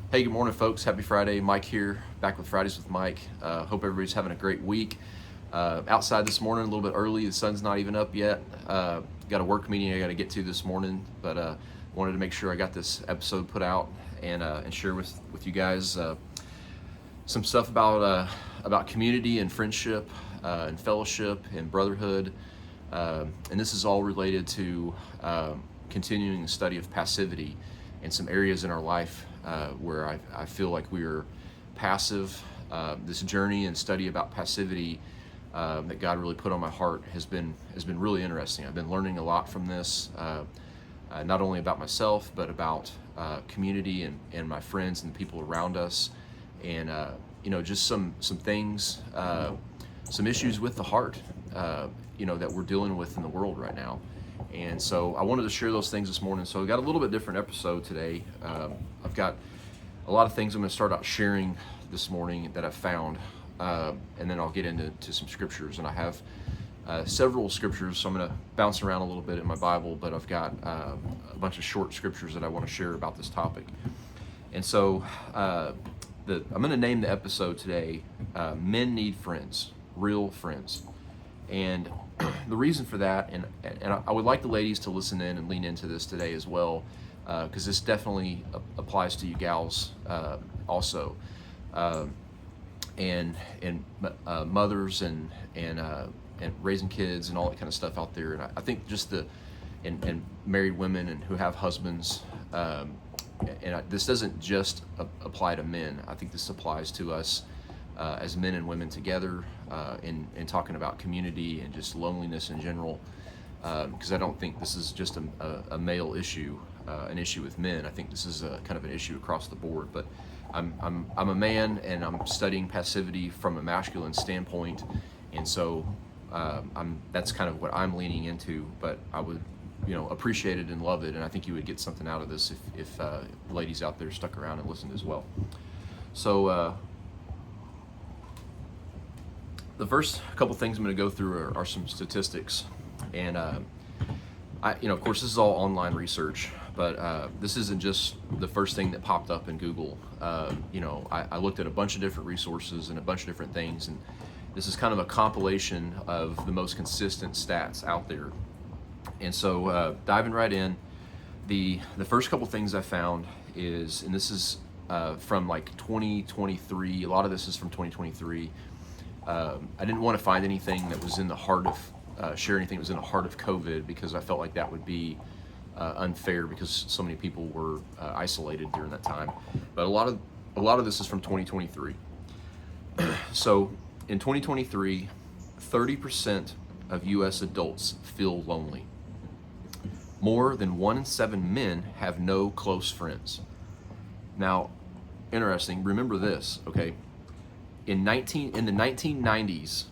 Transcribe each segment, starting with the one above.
Hey, good morning, folks. Happy Friday. Mike here, back with Fridays with Mike. Hope everybody's having a great week. Outside this morning, a little bit early. The sun's not even up yet. Got a work meeting I got to get to this morning, but wanted to make sure I got this episode put out and share with you guys some stuff about community and friendship and fellowship and brotherhood. And this is all related to continuing the study of passivity and some areas in our life where I feel like we are passive. This journey and study about passivity that God really put on my heart has been really interesting. I've been learning a lot from this, not only about myself but about community and my friends and the people around us, and just some things, some issues with the heart, that we're dealing with in the world right now. And so I wanted to share those things this morning. So we got a little bit different episode today. I've got a lot of things I'm going to start out sharing this morning that I've found, and then I'll get into some scriptures. And I have several scriptures, so I'm going to bounce around a little bit in my Bible, but I've got a bunch of short scriptures that I want to share about this topic. And so I'm going to name the episode today, Men Need Friends, Real Friends. And the reason for that, and I would like the ladies to listen in and lean into this today as well, because this definitely applies to you gals also, and mothers and raising kids and all that kind of stuff out there. And I think just and married women and who have husbands, this doesn't just apply to men. I think this applies to us as men and women together, in talking about community and just loneliness in general, because I don't think this is just a male issue, an issue with men. I think this is kind of an issue across the board. But I'm a man, and I'm studying passivity from a masculine standpoint, and so that's kind of what I'm leaning into. But I would appreciate it and love it, and I think you would get something out of this if ladies out there stuck around and listened as well. So the first couple things I'm going to go through are some statistics, and of course, this is all online research, but this isn't just the first thing that popped up in Google. I looked at a bunch of different resources and a bunch of different things, and this is kind of a compilation of the most consistent stats out there. And so, diving right in, the first couple things I found is, and this is from like 2023. A lot of this is from 2023. I didn't want to find anything that was in the heart of share anything that was in the heart of COVID, because I felt like that would be unfair, because so many people were isolated during that time. But a lot of this is from 2023. So in 2023, 30% of U.S. adults feel lonely. More than 1 in 7 men have no close friends. Now, interesting. Remember this, okay? In the 1990s,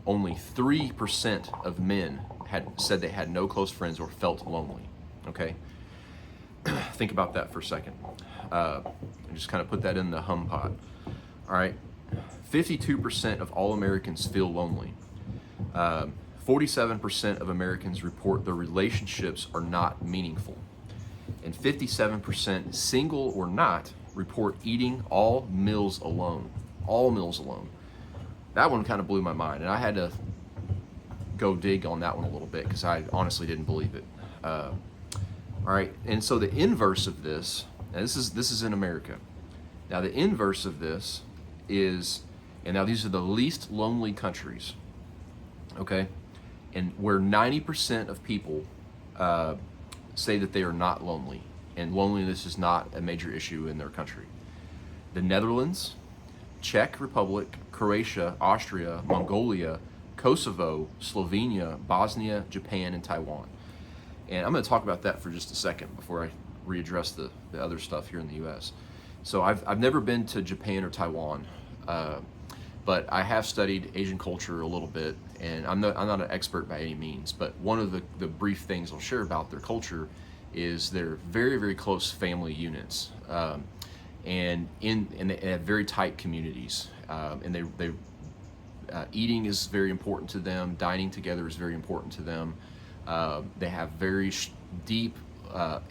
only 3% of men had said they had no close friends or felt lonely. Okay, think about that for a second. And just kind of put that in the hum pot. All right, 52% of all Americans feel lonely. 47% of Americans report their relationships are not meaningful, and 57%, single or not, report eating all meals alone. All meals alone. That one kind of blew my mind, and I had to go dig on that one a little bit, because I honestly didn't believe it. All right, and so the inverse of this, and this is in America. Now the inverse of this is, and now these are the least lonely countries, okay, and where 90% of people say that they are not lonely, and loneliness is not a major issue in their country. The Netherlands, Czech Republic, Croatia, Austria, Mongolia, Kosovo, Slovenia, Bosnia, Japan, and Taiwan. And I'm going to talk about that for just a second before I readdress the other stuff here in the U.S. So I've never been to Japan or Taiwan, but I have studied Asian culture a little bit, and I'm not an expert by any means. But one of the brief things I'll share about their culture is they're very, very close family units. And they have very tight communities, and they eating is very important to them. Dining together is very important to them. They have very deep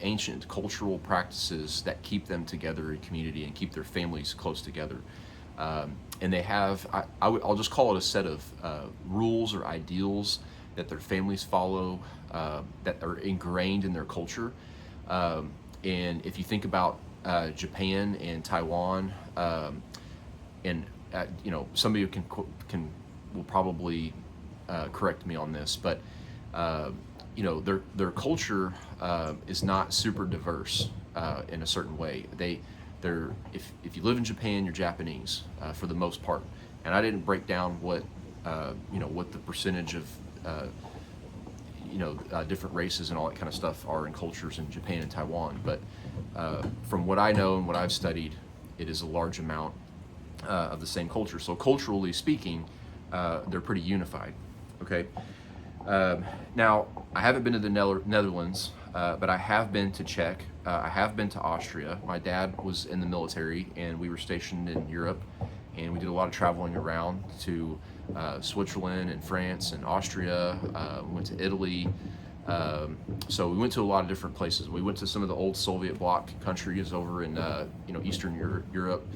ancient cultural practices that keep them together in community and keep their families close together. And they have, I'll just call it a set of rules or ideals that their families follow, that are ingrained in their culture. And if you think about Japan and Taiwan, and some of you will probably correct me on this, but their culture is not super diverse in a certain way. If you live in Japan, you're Japanese for the most part. And I didn't break down what the percentage of different races and all that kind of stuff are in cultures in Japan and Taiwan. But from what I know and what I've studied, it is a large amount of the same culture. So culturally speaking, they're pretty unified. Okay. Now, I haven't been to the Netherlands, but I have been to Czech. I have been to Austria. My dad was in the military, and we were stationed in Europe, and we did a lot of traveling around to Switzerland and France and Austria. We went to Italy. So we went to a lot of different places. We went to some of the old Soviet bloc countries over in Eastern Europe,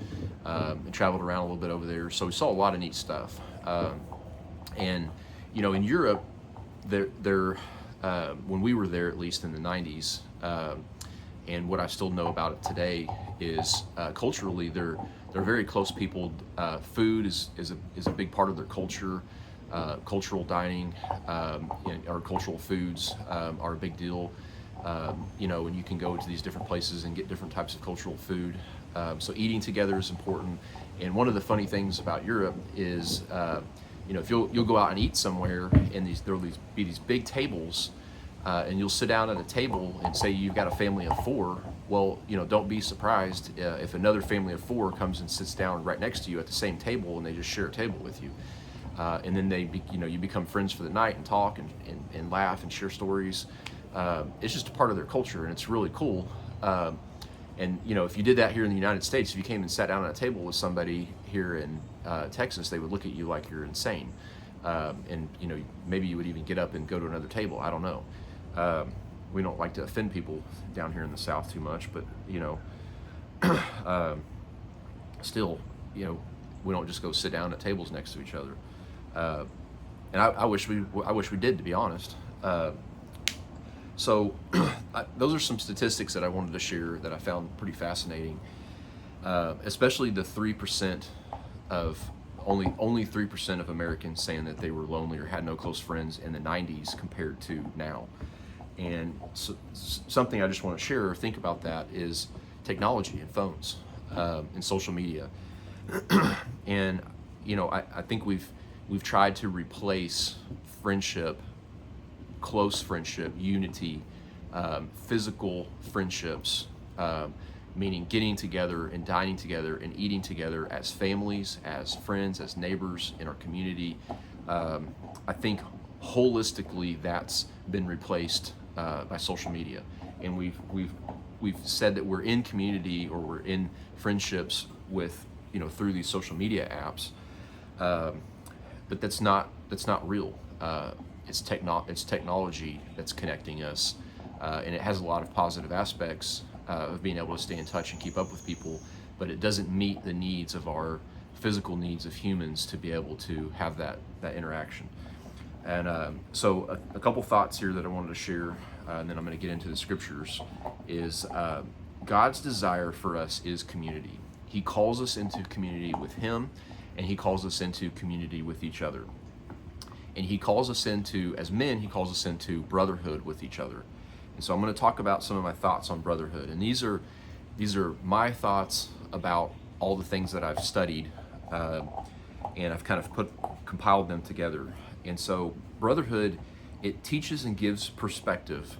and traveled around a little bit over there. So we saw a lot of neat stuff. And in Europe, when we were there, at least in the 90s, and what I still know about it today is culturally they're very close people. Food is a big part of their culture. Cultural dining or cultural foods are a big deal. And you can go to these different places and get different types of cultural food. So eating together is important. And one of the funny things about Europe is, if you'll go out and eat somewhere, and there'll be these big tables, and you'll sit down at a table and say you've got a family of 4. Well, don't be surprised if another family of 4 comes and sits down right next to you at the same table, and they just share a table with you. And then you become friends for the night and talk and laugh and share stories. It's just a part of their culture, and it's really cool. And if you did that here in the United States, if you came and sat down at a table with somebody here in Texas, they would look at you like you're insane. And maybe you would even get up and go to another table. I don't know. We don't like to offend people down here in the South too much, but still, we don't just go sit down at tables next to each other. And I wish we did, to be honest. So those are some statistics that I wanted to share that I found pretty fascinating, especially the 3% of only 3% of Americans saying that they were lonely or had no close friends in the 90s compared to now. And so, something I just want to share or think about that is technology and phones and social media. And I think we've tried to replace friendship, close friendship, unity, physical friendships, meaning getting together and dining together and eating together as families, as friends, as neighbors in our community. I think holistically that's been replaced by social media, and we've said that we're in community or we're in friendships with through these social media apps, but that's not real. It's technology that's connecting us, and it has a lot of positive aspects of being able to stay in touch and keep up with people, but it doesn't meet the needs of our physical needs of humans to be able to have that interaction. And so a couple thoughts here that I wanted to share, and then I'm going to get into the scriptures, is God's desire for us is community. He calls us into community with Him, and He calls us into community with each other. And He calls us into, as men, He calls us into brotherhood with each other. And so I'm going to talk about some of my thoughts on brotherhood. And these are my thoughts about all the things that I've studied, and I've kind of compiled them together. And so brotherhood, it teaches and gives perspective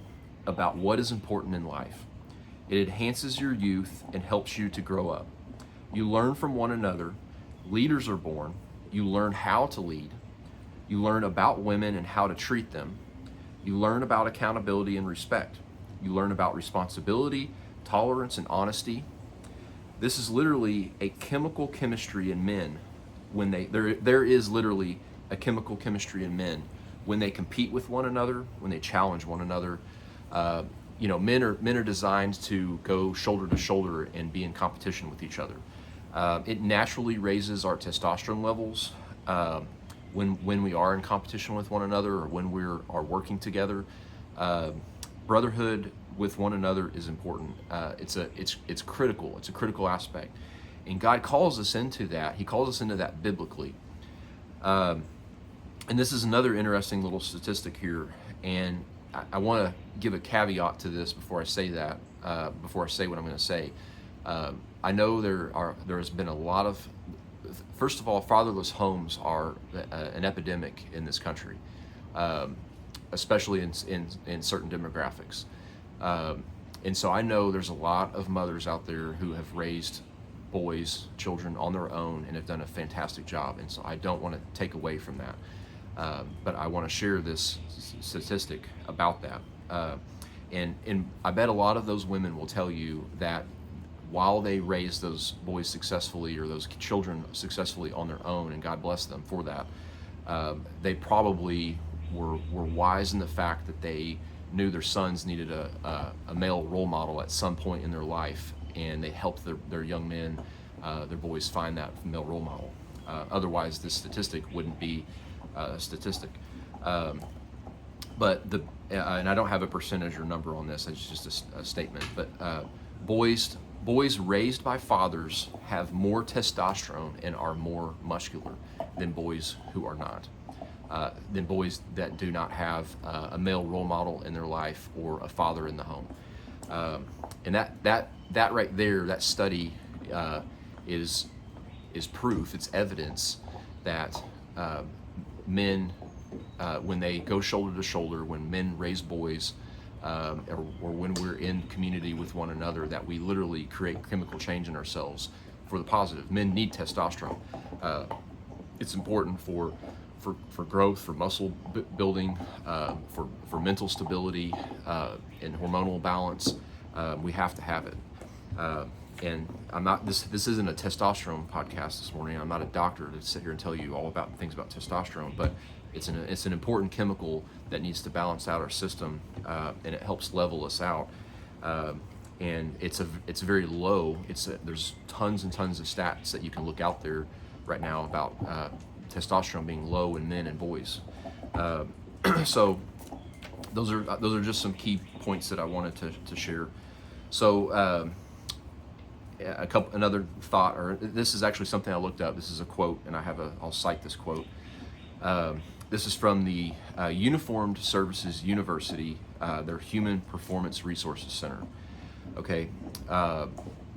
about what is important in life. It enhances your youth and helps you to grow up. You learn from one another. Leaders are born. You learn how to lead. You learn about women and how to treat them. You learn about accountability and respect. You learn about responsibility, tolerance, and honesty. This is literally a chemical chemistry in men when there is literally a chemical chemistry in men when they compete with one another, when they challenge one another. men are designed to go shoulder to shoulder and be in competition with each other. It naturally raises our testosterone levels when we are in competition with one another, or when we are working together. Brotherhood with one another is important. It's critical. It's a critical aspect, and God calls us into that. He calls us into that biblically. And this is another interesting little statistic here, and I want to give a caveat to this before I say that. Before I say what I'm going to say, I know there has been a lot of, first of all, fatherless homes are an epidemic in this country, especially in certain demographics. And so I know there's a lot of mothers out there who have raised children on their own, and have done a fantastic job. And so I don't want to take away from that. But I want to share this statistic about that. And I bet a lot of those women will tell you that while they raised those boys successfully, or those children successfully on their own, and God bless them for that, they probably were wise in the fact that they knew their sons needed a male role model at some point in their life, and they helped their young men, their boys, find that male role model. Otherwise, this statistic wouldn't be a statistic. But and I don't have a percentage or number on this, it's just a statement, but boys raised by fathers have more testosterone and are more muscular than boys who are not, than boys that do not have a male role model in their life, or a father in the home. And that right there, that study is proof, it's evidence that men, when they go shoulder to shoulder, when men raise boys, or when we're in community with one another, that we literally create chemical change in ourselves for the positive. Men need testosterone. It's important for growth, for muscle building, for mental stability, and hormonal balance. We have to have it. And I'm not, this isn't a testosterone podcast this morning. I'm not a doctor to sit here and tell you all about things about testosterone, but it's an important chemical that needs to balance out our system, and it helps level us out. And it's very low. There's tons and tons of stats that you can look out there right now about testosterone being low in men and boys. So those are just some key points that I wanted to share. So another thought, or this is actually something I looked up. This is a quote, and I'll cite this quote. This is from the Uniformed Services University, their Human Performance Resources Center. Okay,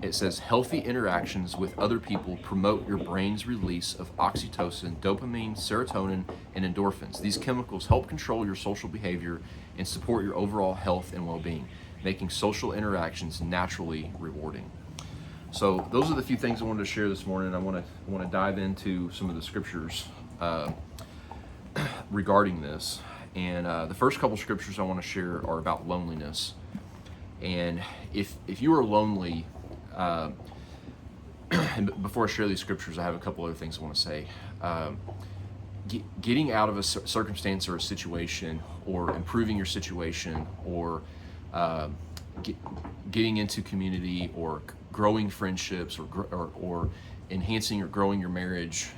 it says, healthy interactions with other people promote your brain's release of oxytocin, dopamine, serotonin, and endorphins. These chemicals help control your social behavior and support your overall health and well-being, making social interactions naturally rewarding. So those are the few things I wanted to share this morning. I want to dive into some of the scriptures regarding this. And the first couple scriptures I want to share are about loneliness. And if you are lonely, and before I share these scriptures, I have a couple other things I want to say. Getting out of a circumstance or a situation, or improving your situation, or getting into community, or growing friendships, or enhancing or growing your marriage,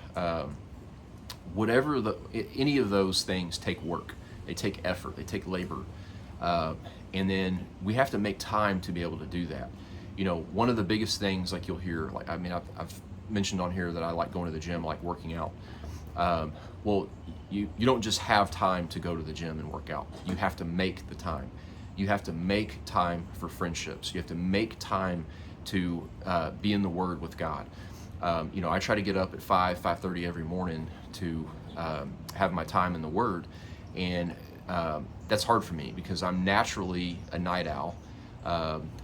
any of those things take work. They take effort. They take labor. And then we have to make time to be able to do that. You know, one of the biggest things, like you'll hear, I've mentioned on here that I like going to the gym, I like working out. Well, you don't just have time to go to the gym and work out. You have to make the time. You have to make time for friendships. You have to make time to be in the Word with God. I try to get up at 5:30 every morning to have my time in the Word, and that's hard for me because I'm naturally a night owl.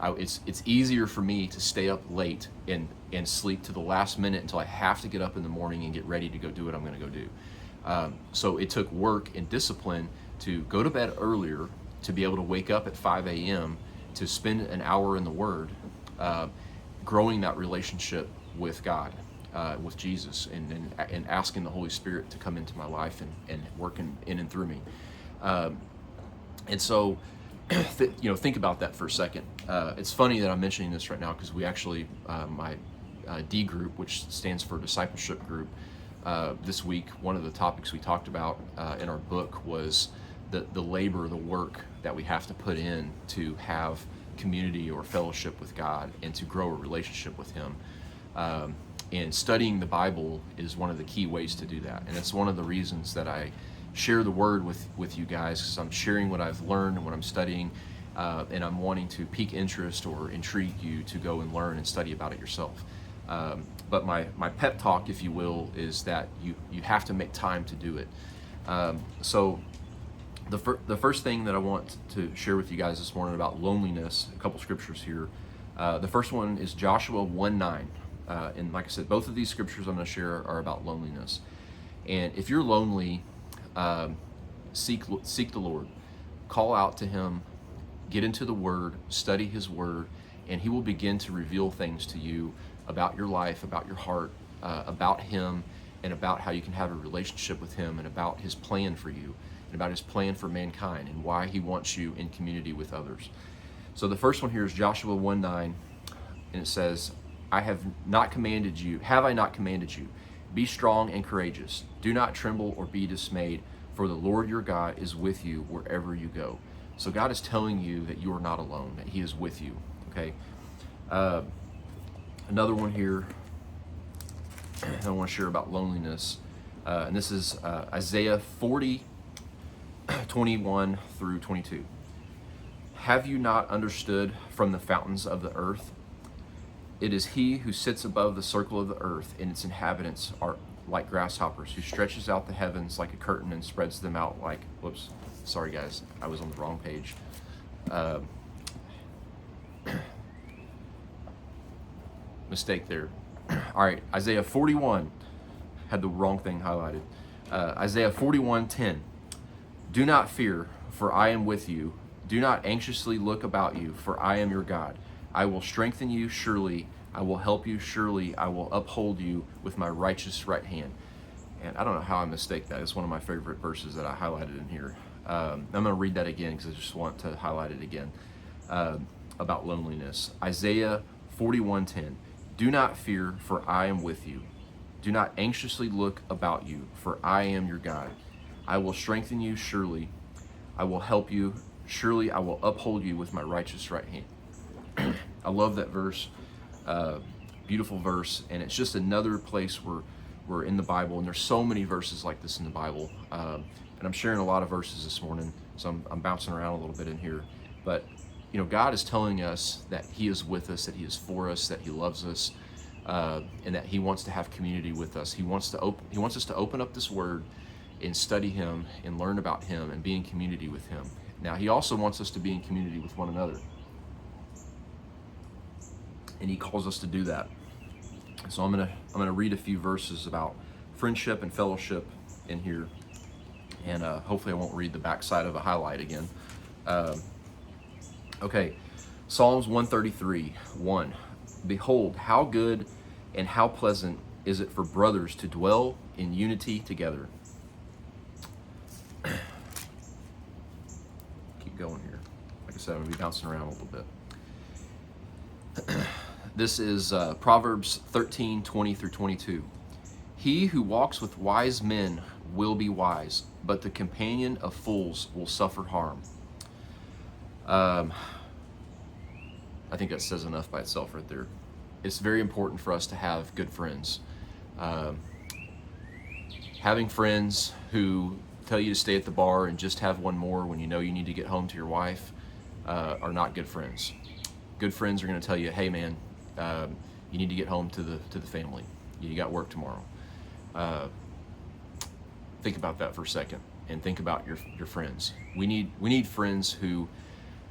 It's easier for me to stay up late and sleep to the last minute until I have to get up in the morning and get ready to go do what I'm going to go do. So it took work and discipline to go to bed earlier, to be able to wake up at 5 a.m., to spend an hour in the Word, growing that relationship with God, with Jesus, and asking the Holy Spirit to come into my life and work in and through me. And so think about that for a second. It's funny that I'm mentioning this right now because we actually, my D group, which stands for discipleship group, this week, one of the topics we talked about in our book was the labor, the work that we have to put in to have community or fellowship with God and to grow a relationship with Him. And studying the Bible is one of the key ways to do that. And it's one of the reasons that I share the Word with you guys, because I'm sharing what I've learned and what I'm studying, and I'm wanting to pique interest or intrigue you to go and learn and study about it yourself. But my pep talk, if you will, is that you have to make time to do it. So the first thing that I want to share with you guys this morning about loneliness, a couple scriptures here. The first one is Joshua 1:9. And like I said, both of these scriptures I'm going to share are about loneliness. And if you're lonely, seek the Lord. Call out to Him. Get into the Word. Study His Word. And He will begin to reveal things to you about your life, about your heart, about Him, and about how you can have a relationship with Him, and about His plan for you, and about His plan for mankind, and why He wants you in community with others. So the first one here is Joshua 1:9, and it says, have I not commanded you? Be strong and courageous. Do not tremble or be dismayed, for the Lord your God is with you wherever you go. So God is telling you that you are not alone, that He is with you, okay? Another one here I want to share about loneliness, and this is Isaiah 40:21 through 22. Have you not understood from the fountains of the earth? It is He who sits above the circle of the earth, and its inhabitants are like grasshoppers, who stretches out the heavens like a curtain and spreads them out like, whoops, sorry guys, I was on the wrong page. Mistake there. All right, Isaiah 41, had the wrong thing highlighted. Isaiah 41:10. Do not fear, for I am with you. Do not anxiously look about you, for I am your God. I will strengthen you, surely I will help you, surely I will uphold you with my righteous right hand. And I don't know how I mistake that. It's one of my favorite verses that I highlighted in here. I'm going to read that again because I just want to highlight it again, about loneliness. Isaiah 41:10. Do not fear, for I am with you. Do not anxiously look about you, for I am your God. I will strengthen you, surely I will help you, surely I will uphold you with my righteous right hand. I love that verse, beautiful verse, and it's just another place where we're in the Bible, and there's so many verses like this in the Bible, and I'm sharing a lot of verses this morning, so I'm bouncing around a little bit in here, but God is telling us that He is with us, that He is for us, that He loves us, and that He wants to have community with us. He wants us to open up this Word and study Him and learn about Him and be in community with Him. Now, He also wants us to be in community with one another. And He calls us to do that. So I'm gonna read a few verses about friendship and fellowship in here, and hopefully I won't read the backside of a highlight again. Okay, Psalms 133:1. Behold, how good and how pleasant is it for brothers to dwell in unity together. Keep going here. Like I said, I'm gonna be bouncing around a little bit. This is Proverbs 13:20 through 22. He who walks with wise men will be wise, but the companion of fools will suffer harm. I think that says enough by itself right there. It's very important for us to have good friends. Having friends who tell you to stay at the bar and just have one more when you know you need to get home to your wife are not good friends. Good friends are going to tell you, hey man, you need to get home to the family. You got work tomorrow. Think about that for a second, and think about your friends. We need friends who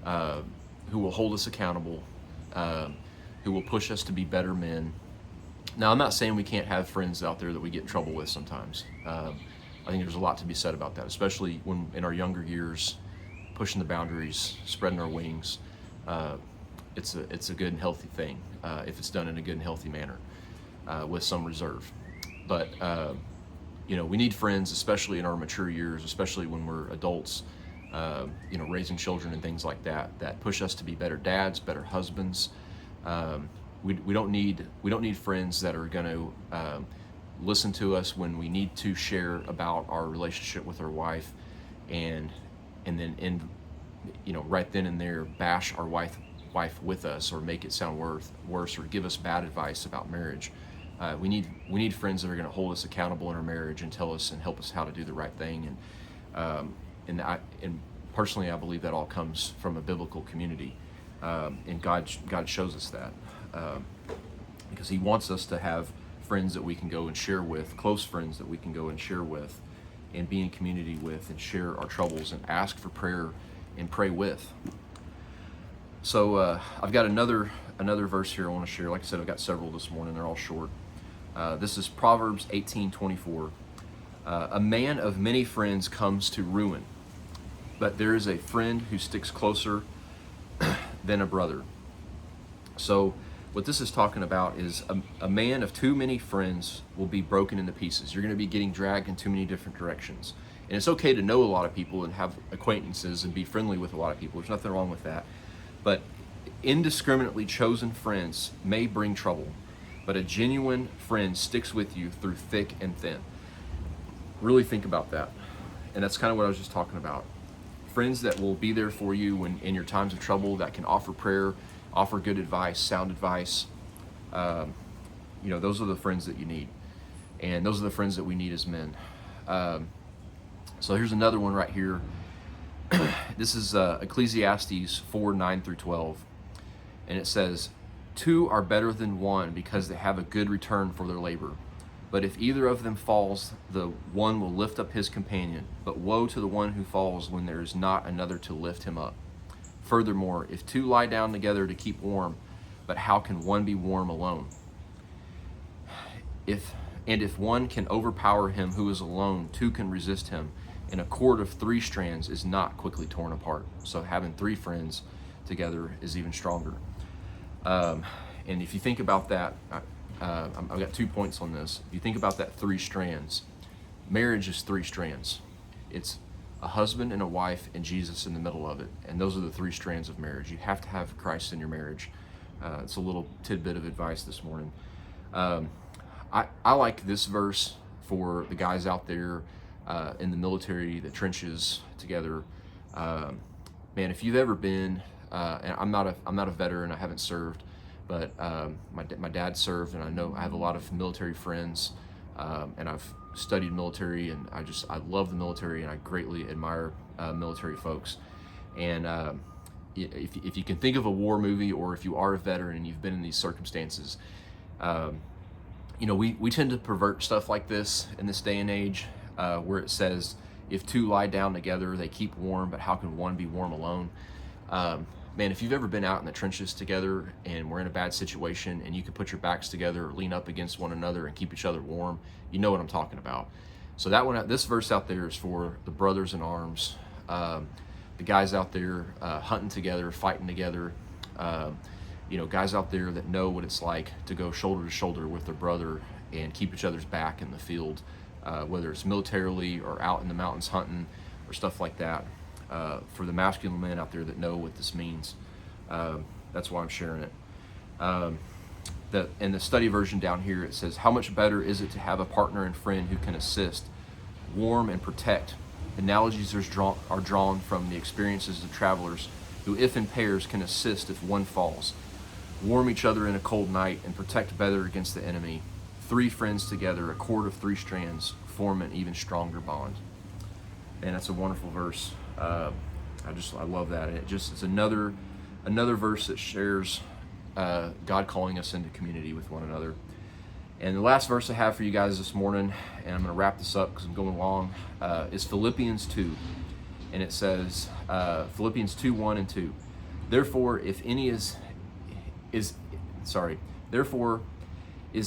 will hold us accountable, who will push us to be better men. Now, I'm not saying we can't have friends out there that we get in trouble with sometimes. I think there's a lot to be said about that, especially when in our younger years, pushing the boundaries, spreading our wings. It's a good and healthy thing if it's done in a good and healthy manner with some reserve. But we need friends, especially in our mature years, especially when we're adults, raising children and things like that, that push us to be better dads, better husbands. We don't need friends that are going to listen to us when we need to share about our relationship with our wife, and then right then and there bash our wife with us, or make it sound worse, or give us bad advice about marriage. We need friends that are going to hold us accountable in our marriage and tell us and help us how to do the right thing. And personally, I believe that all comes from a biblical community, and God shows us that, because He wants us to have friends that we can go and share with, close friends that we can go and share with, and be in community with, and share our troubles, and ask for prayer and pray with. So I've got another verse here I want to share. Like I said, I've got several this morning. They're all short. This is Proverbs 18:24. A man of many friends comes to ruin, but there is a friend who sticks closer than a brother. So what this is talking about is a man of too many friends will be broken into pieces. You're going to be getting dragged in too many different directions. And it's okay to know a lot of people and have acquaintances and be friendly with a lot of people. There's nothing wrong with that. But indiscriminately chosen friends may bring trouble. But a genuine friend sticks with you through thick and thin. Really think about that. And that's kind of what I was just talking about. Friends that will be there for you when in your times of trouble, that can offer prayer, offer good advice, sound advice. Those are the friends that you need. And those are the friends that we need as men. So here's another one right here. This is Ecclesiastes 4:9-12. And it says, "Two are better than one because they have a good return for their labor. But if either of them falls, the one will lift up his companion. But woe to the one who falls when there is not another to lift him up. Furthermore, if two lie down together to keep warm, but how can one be warm alone? If one can overpower him who is alone, two can resist him. And a cord of 3 strands is not quickly torn apart." So having 3 friends together is even stronger. And if you think about that, I've got 2 points on this. If you think about that 3 strands, marriage is 3 strands. It's a husband and a wife and Jesus in the middle of it. And those are the 3 strands of marriage. You have to have Christ in your marriage. It's a little tidbit of advice this morning. I like this verse for the guys out there in the military, the trenches together. Man, if you've ever been, and I'm not a veteran, I haven't served, but my dad served, and I know I have a lot of military friends, and I've studied military, and I love the military, and I greatly admire military folks. And if you can think of a war movie, or if you are a veteran and you've been in these circumstances, we tend to pervert stuff like this in this day and age, where it says, if two lie down together, they keep warm, but how can one be warm alone? Man, if you've ever been out in the trenches together and we're in a bad situation and you can put your backs together or lean up against one another and keep each other warm, you know what I'm talking about. So this verse out there is for the brothers in arms, the guys out there hunting together, fighting together, guys out there that know what it's like to go shoulder to shoulder with their brother and keep each other's back in the field, whether it's militarily or out in the mountains hunting or stuff like that. For the masculine men out there that know what this means, that's why I'm sharing it. In the study version down here, it says, "How much better is it to have a partner and friend who can assist, warm, and protect?" Analogies are drawn from the experiences of travelers who, if in pairs, can assist if one falls, warm each other in a cold night, and protect better against the enemy. 3 friends together, a cord of 3 strands, form an even stronger bond. And that's a wonderful verse. I love that. And it's another verse that shares God calling us into community with one another. And the last verse I have for you guys this morning, and I'm going to wrap this up because I'm going long, is Philippians 2. And it says, Philippians 2, 1 and 2. Therefore is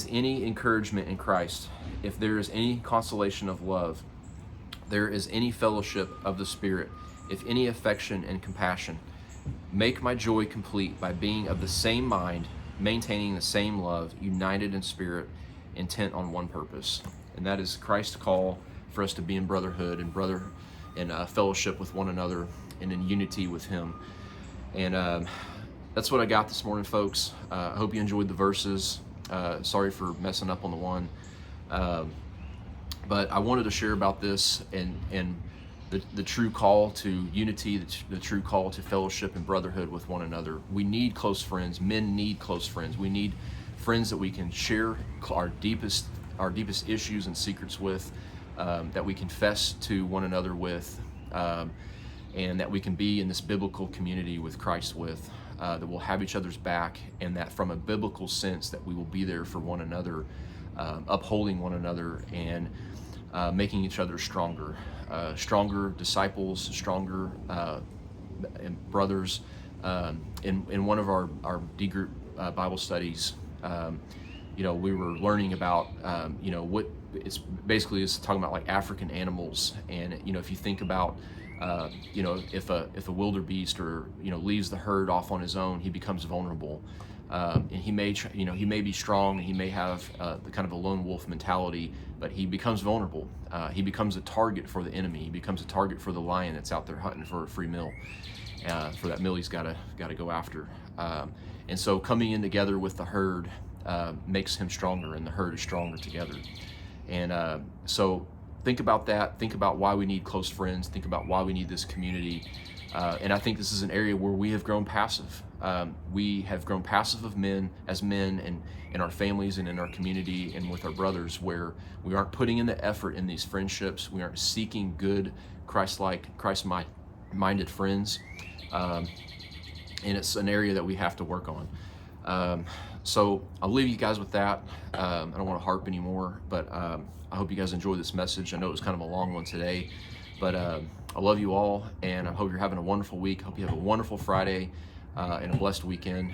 any encouragement in Christ, if there is any consolation of love, there is any fellowship of the Spirit, if any affection and compassion, make my joy complete by being of the same mind, maintaining the same love, united in spirit, intent on one purpose. And that is Christ's call for us to be in brotherhood and in fellowship with one another and in unity with Him. And that's what I got this morning, folks. I hope you enjoyed the verses. Sorry for messing up on the one. But I wanted to share about this and the true call to unity, the true call to fellowship and brotherhood with one another. We need close friends. Men need close friends. We need friends that we can share our deepest issues and secrets with, that we confess to one another with, and that we can be in this biblical community with Christ with, that we'll have each other's back, and that from a biblical sense that we will be there for one another, upholding one another, and making each other stronger. Stronger disciples, stronger and brothers. In one of our D group Bible studies, we were learning about what it's talking about, like African animals, and if you think about if a wildebeest or leaves the herd off on his own, he becomes vulnerable, and he may be strong, and he may have the kind of a lone wolf mentality, but he becomes vulnerable. He becomes a target for the enemy. He becomes a target for the lion that's out there hunting for a free meal, for that meal he's got to go after. And so coming in together with the herd makes him stronger, and the herd is stronger together. And so think about that. Think about why we need close friends. Think about why we need this community. And I think this is an area where we have grown passive. We have grown passive as men, and in our families and in our community and with our brothers, where we aren't putting in the effort in these friendships. We aren't seeking good, Christ-like, Christ-minded friends. And it's an area that we have to work on. So I'll leave you guys with that. I don't want to harp anymore, but I hope you guys enjoyed this message. I know it was kind of a long one today, but I love you all, and I hope you're having a wonderful week. I hope you have a wonderful Friday and a blessed weekend.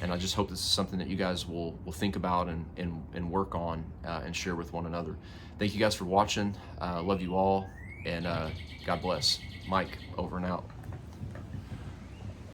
And I just hope this is something that you guys will think about and work on and share with one another. Thank you guys for watching. Love you all, and God bless. Mike, over and out.